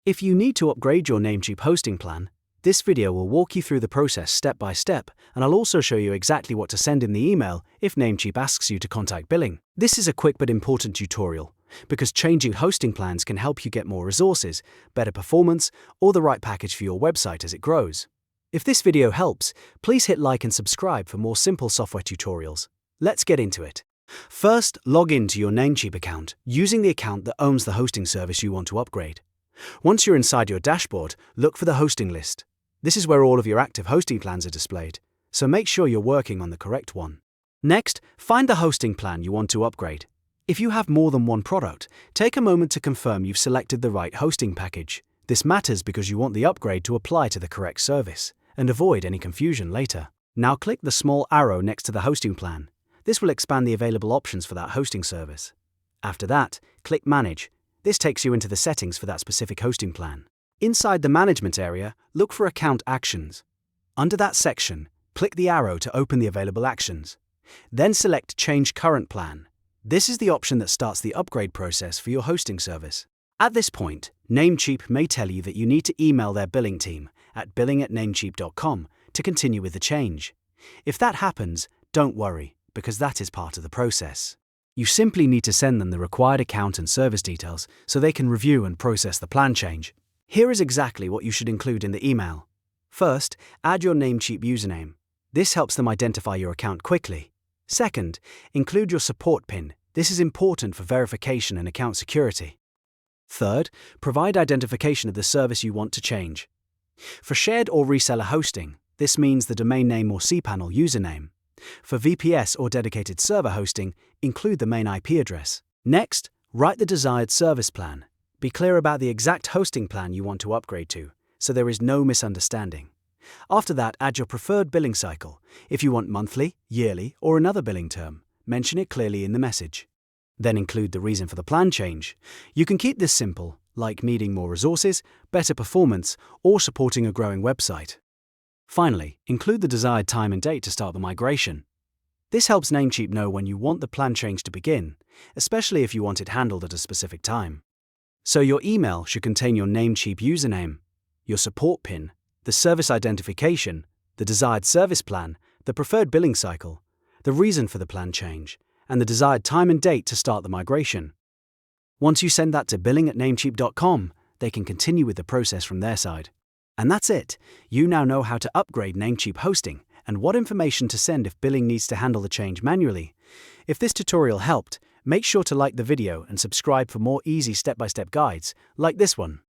If you need to upgrade your Namecheap hosting plan, this video will walk you through the process step by step, and I'll also show you exactly what to send in the email if Namecheap asks you to contact billing. This is a quick but important tutorial, because changing hosting plans can help you get more resources, better performance, or the right package for your website as it grows. If this video helps, please hit like and subscribe for more simple software tutorials. Let's get into it. First, log in to your Namecheap account using the account that owns the hosting service you want to upgrade. Once you're inside your dashboard, look for the hosting list. This is where all of your active hosting plans are displayed, so make sure you're working on the correct one. Next, find the hosting plan you want to upgrade. If you have more than one product, take a moment to confirm you've selected the right hosting package. This matters because you want the upgrade to apply to the correct service and avoid any confusion later. Now click the small arrow next to the hosting plan. This will expand the available options for that hosting service. After that, click Manage. This takes you into the settings for that specific hosting plan. Inside the Management area, look for Account Actions. Under that section, click the arrow to open the available actions. Then select Change Current Plan. This is the option that starts the upgrade process for your hosting service. At this point, Namecheap may tell you that you need to email their billing team at billing@namecheap.com to continue with the change. If that happens, don't worry, because that is part of the process. You simply need to send them the required account and service details so they can review and process the plan change. Here is exactly what you should include in the email. First, add your Namecheap username. This helps them identify your account quickly. Second, include your support PIN. This is important for verification and account security. Third, provide identification of the service you want to change. For shared or reseller hosting, this means the domain name or cpanel username. For VPS or dedicated server hosting, include the main IP address. Next, write the desired service plan. Be clear about the exact hosting plan you want to upgrade to, so there is no misunderstanding. After that, add your preferred billing cycle. If you want monthly, yearly, or another billing term, mention it clearly in the message. Then include the reason for the plan change. You can keep this simple, like needing more resources, better performance, or supporting a growing website. Finally, include the desired time and date to start the migration. This helps Namecheap know when you want the plan change to begin, especially if you want it handled at a specific time. So your email should contain your Namecheap username, your support PIN, the service identification, the desired service plan, the preferred billing cycle, the reason for the plan change, and the desired time and date to start the migration. Once you send that to billing@namecheap.com, they can continue with the process from their side. And that's it. You now know how to upgrade Namecheap hosting and what information to send if billing needs to handle the change manually. If this tutorial helped, make sure to like the video and subscribe for more easy step-by-step guides like this one.